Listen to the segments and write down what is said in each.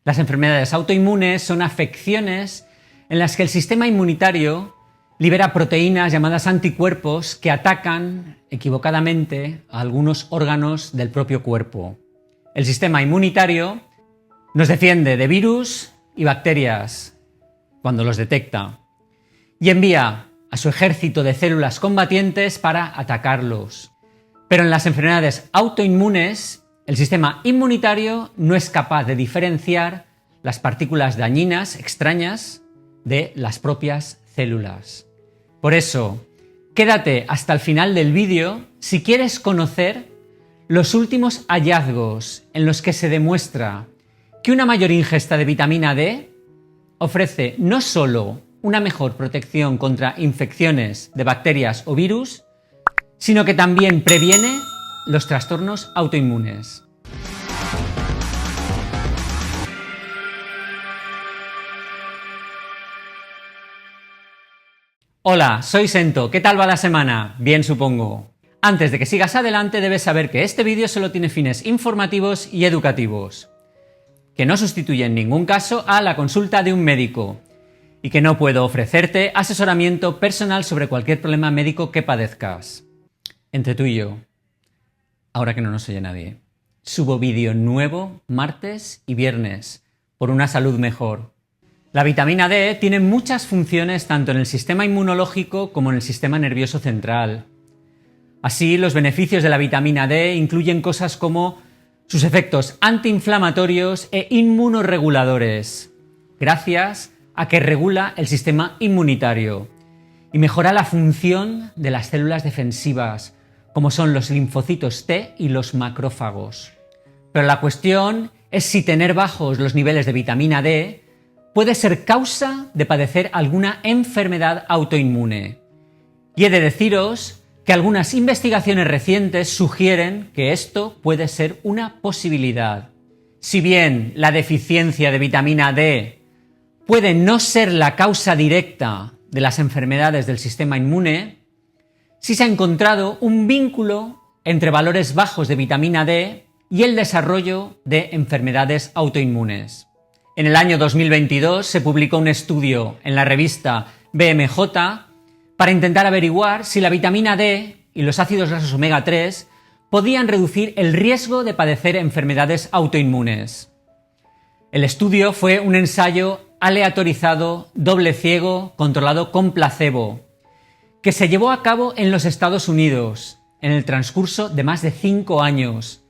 Las enfermedades autoinmunes son afecciones en las que el sistema inmunitario libera proteínas llamadas anticuerpos que atacan equivocadamente a algunos órganos del propio cuerpo. El sistema inmunitario nos defiende de virus y bacterias cuando los detecta y envía a su ejército de células combatientes para atacarlos. Pero en las enfermedades autoinmunes, el sistema inmunitario no es capaz de diferenciar las partículas dañinas, extrañas, de las propias células. Por eso, quédate hasta el final del vídeo si quieres conocer los últimos hallazgos en los que se demuestra que una mayor ingesta de vitamina D ofrece no solo una mejor protección contra infecciones de bacterias o virus, sino que también previene los trastornos autoinmunes. Hola, soy Sento. ¿Qué tal va la semana? Bien, supongo. Antes de que sigas adelante, debes saber que este vídeo solo tiene fines informativos y educativos, que no sustituye en ningún caso a la consulta de un médico y que no puedo ofrecerte asesoramiento personal sobre cualquier problema médico que padezcas. Entre tú y yo, ahora que no nos oye nadie, subo vídeo nuevo martes y viernes por una salud mejor. La vitamina D tiene muchas funciones tanto en el sistema inmunológico como en el sistema nervioso central. Así, los beneficios de la vitamina D incluyen cosas como sus efectos antiinflamatorios e inmunorreguladores, gracias a que regula el sistema inmunitario y mejora la función de las células defensivas, como son los linfocitos T y los macrófagos. Pero la cuestión es si tener bajos los niveles de vitamina D puede ser causa de padecer alguna enfermedad autoinmune. Y he de deciros que algunas investigaciones recientes sugieren que esto puede ser una posibilidad. Si bien la deficiencia de vitamina D puede no ser la causa directa de las enfermedades del sistema inmune, sí se ha encontrado un vínculo entre valores bajos de vitamina D y el desarrollo de enfermedades autoinmunes. En el año 2022 se publicó un estudio en la revista BMJ para intentar averiguar si la vitamina D y los ácidos grasos omega 3 podían reducir el riesgo de padecer enfermedades autoinmunes. El estudio fue un ensayo aleatorizado, doble ciego, controlado con placebo, que se llevó a cabo en los Estados Unidos en el transcurso de más de 5 años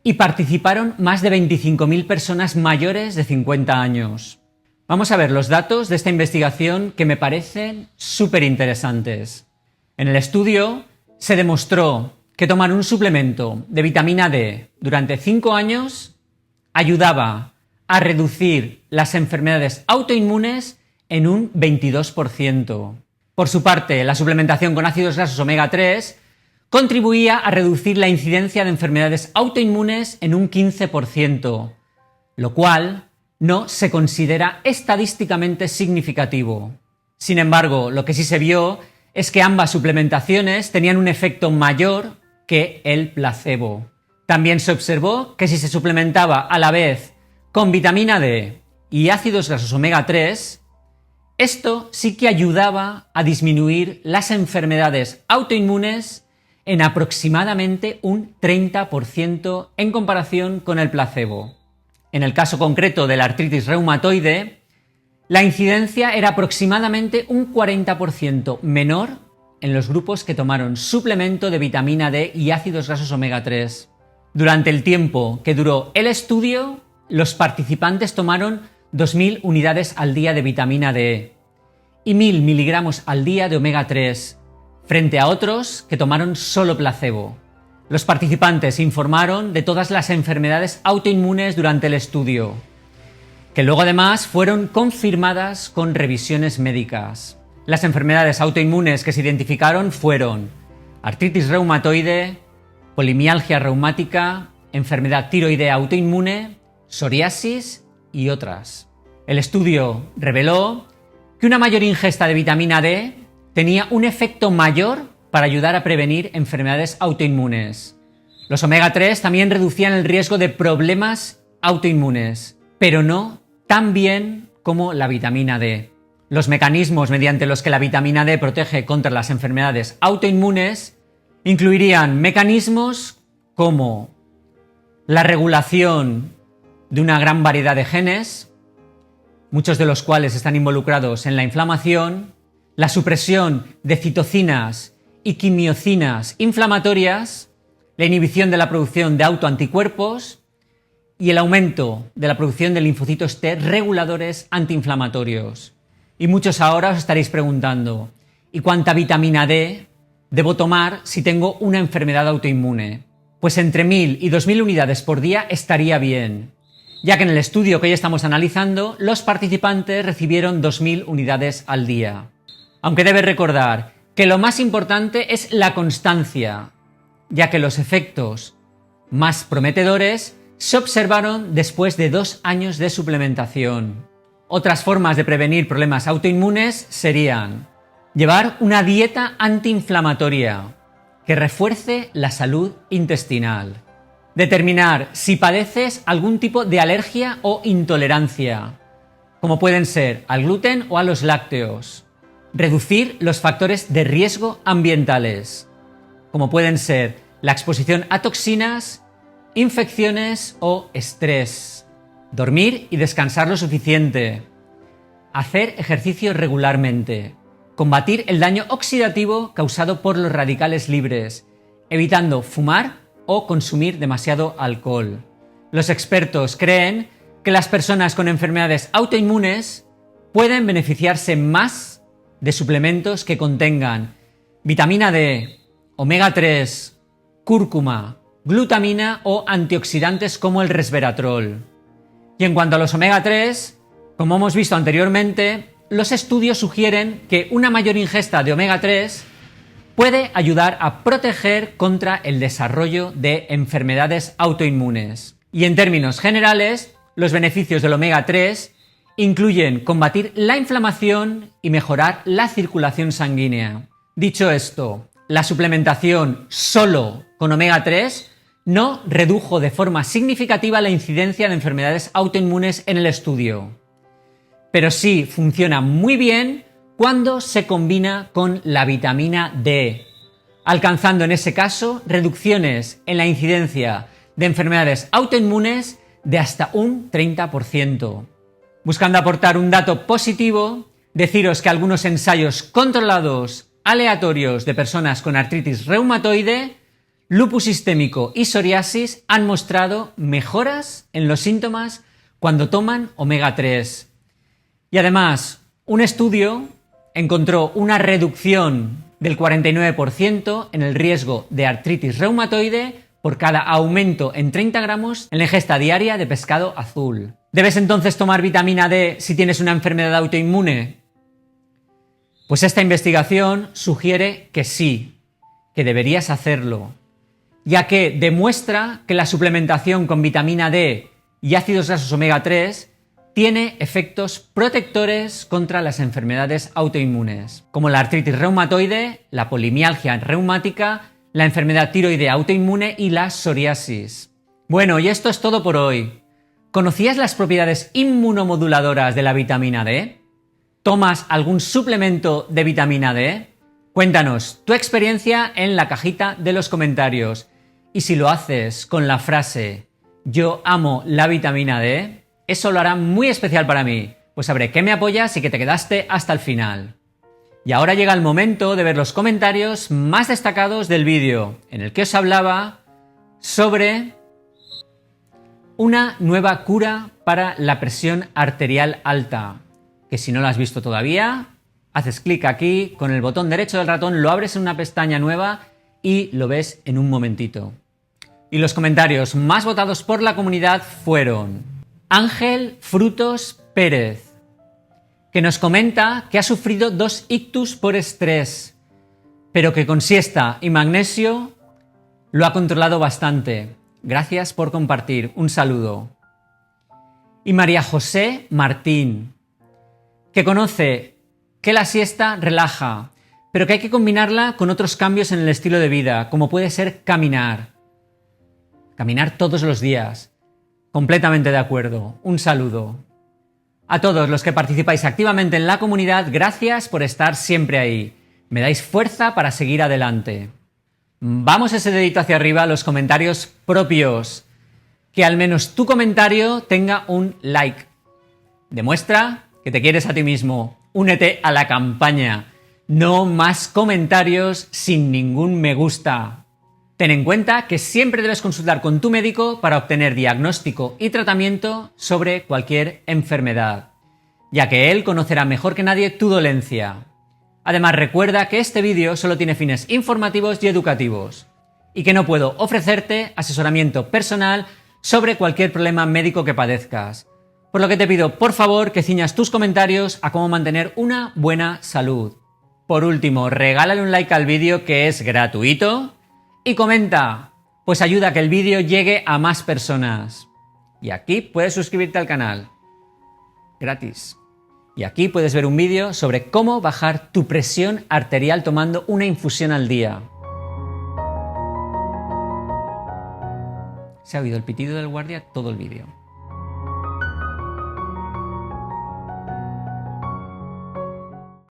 y participaron más de 25.000 personas mayores de 50 años. Vamos a ver los datos de esta investigación que me parecen súper interesantes. En el estudio se demostró que tomar un suplemento de vitamina D durante 5 años ayudaba a reducir las enfermedades autoinmunes en un 22%. Por su parte, la suplementación con ácidos grasos omega 3 contribuía a reducir la incidencia de enfermedades autoinmunes en un 15%, lo cual no se considera estadísticamente significativo. Sin embargo, lo que sí se vio es que ambas suplementaciones tenían un efecto mayor que el placebo. También se observó que si se suplementaba a la vez con vitamina D y ácidos grasos omega 3, esto sí que ayudaba a disminuir las enfermedades autoinmunes en aproximadamente un 30% en comparación con el placebo. En el caso concreto de la artritis reumatoide, la incidencia era aproximadamente un 40% menor en los grupos que tomaron suplemento de vitamina D y ácidos grasos omega 3. Durante el tiempo que duró el estudio, los participantes tomaron 2.000 unidades al día de vitamina D y 1.000 miligramos al día de omega 3, frente a otros que tomaron solo placebo. Los participantes informaron de todas las enfermedades autoinmunes durante el estudio, que luego además fueron confirmadas con revisiones médicas. Las enfermedades autoinmunes que se identificaron fueron artritis reumatoide, polimialgia reumática, enfermedad tiroidea autoinmune, psoriasis y otras. El estudio reveló que una mayor ingesta de vitamina D tenía un efecto mayor para ayudar a prevenir enfermedades autoinmunes. Los omega 3 también reducían el riesgo de problemas autoinmunes, pero no tan bien como la vitamina D. Los mecanismos mediante los que la vitamina D protege contra las enfermedades autoinmunes incluirían mecanismos como la regulación de una gran variedad de genes, muchos de los cuales están involucrados en la inflamación, la supresión de citocinas y quimiocinas inflamatorias, la inhibición de la producción de autoanticuerpos y el aumento de la producción de linfocitos T reguladores antiinflamatorios. Y muchos ahora os estaréis preguntando, ¿y cuánta vitamina D debo tomar si tengo una enfermedad autoinmune? Pues entre 1000 y 2000 unidades por día estaría bien, ya que en el estudio que hoy estamos analizando, los participantes recibieron 2000 unidades al día. Aunque debes recordar que lo más importante es la constancia, ya que los efectos más prometedores se observaron después de 2 años de suplementación. Otras formas de prevenir problemas autoinmunes serían llevar una dieta antiinflamatoria que refuerce la salud intestinal, determinar si padeces algún tipo de alergia o intolerancia, como pueden ser al gluten o a los lácteos, reducir los factores de riesgo ambientales, como pueden ser la exposición a toxinas, infecciones o estrés, dormir y descansar lo suficiente, hacer ejercicio regularmente, combatir el daño oxidativo causado por los radicales libres, evitando fumar o consumir demasiado alcohol. Los expertos creen que las personas con enfermedades autoinmunes pueden beneficiarse más de suplementos que contengan vitamina D, omega 3, cúrcuma, glutamina o antioxidantes como el resveratrol. Y en cuanto a los omega 3, como hemos visto anteriormente, los estudios sugieren que una mayor ingesta de omega 3 puede ayudar a proteger contra el desarrollo de enfermedades autoinmunes. Y en términos generales, los beneficios del omega 3 incluyen combatir la inflamación y mejorar la circulación sanguínea. Dicho esto, la suplementación solo con omega 3 no redujo de forma significativa la incidencia de enfermedades autoinmunes en el estudio, pero sí funciona muy bien cuando se combina con la vitamina D, alcanzando en ese caso reducciones en la incidencia de enfermedades autoinmunes de hasta un 30%. Buscando aportar un dato positivo, deciros que algunos ensayos controlados aleatorios de personas con artritis reumatoide, lupus sistémico y psoriasis han mostrado mejoras en los síntomas cuando toman omega 3. Y además, un estudio encontró una reducción del 49% en el riesgo de artritis reumatoide por cada aumento en 30 gramos en la ingesta diaria de pescado azul. ¿Debes entonces tomar vitamina D si tienes una enfermedad autoinmune? Pues esta investigación sugiere que sí, que deberías hacerlo, ya que demuestra que la suplementación con vitamina D y ácidos grasos omega 3 tiene efectos protectores contra las enfermedades autoinmunes, como la artritis reumatoide, la polimialgia reumática, la enfermedad tiroidea autoinmune y la psoriasis. Bueno, y esto es todo por hoy. ¿Conocías las propiedades inmunomoduladoras de la vitamina D? ¿Tomas algún suplemento de vitamina D? Cuéntanos tu experiencia en la cajita de los comentarios. Y si lo haces con la frase "Yo amo la vitamina D", eso lo hará muy especial para mí, pues sabré que me apoyas y que te quedaste hasta el final. Y ahora llega el momento de ver los comentarios más destacados del vídeo, en el que os hablaba sobre una nueva cura para la presión arterial alta, que si no lo has visto todavía, haces clic aquí, con el botón derecho del ratón lo abres en una pestaña nueva y lo ves en un momentito. Y los comentarios más votados por la comunidad fueron Ángel Frutos Pérez, que nos comenta que ha sufrido 2 ictus por estrés, pero que con siesta y magnesio lo ha controlado bastante. Gracias por compartir. Un saludo. Y María José Martín, que conoce que la siesta relaja, pero que hay que combinarla con otros cambios en el estilo de vida, como puede ser caminar. Caminar todos los días. Completamente de acuerdo. Un saludo. A todos los que participáis activamente en la comunidad, gracias por estar siempre ahí. Me dais fuerza para seguir adelante. Vamos ese dedito hacia arriba a los comentarios propios. Que al menos tu comentario tenga un like. Demuestra que te quieres a ti mismo. Únete a la campaña. No más comentarios sin ningún me gusta. Ten en cuenta que siempre debes consultar con tu médico para obtener diagnóstico y tratamiento sobre cualquier enfermedad, ya que él conocerá mejor que nadie tu dolencia. Además, recuerda que este vídeo solo tiene fines informativos y educativos, y que no puedo ofrecerte asesoramiento personal sobre cualquier problema médico que padezcas. Por lo que te pido, por favor, que ciñas tus comentarios a cómo mantener una buena salud. Por último, regálale un like al vídeo, que es gratuito, y comenta, pues ayuda a que el vídeo llegue a más personas. Y aquí puedes suscribirte al canal, gratis. Y aquí puedes ver un vídeo sobre cómo bajar tu presión arterial tomando una infusión al día. Se ha oído el pitido del guardia todo el vídeo.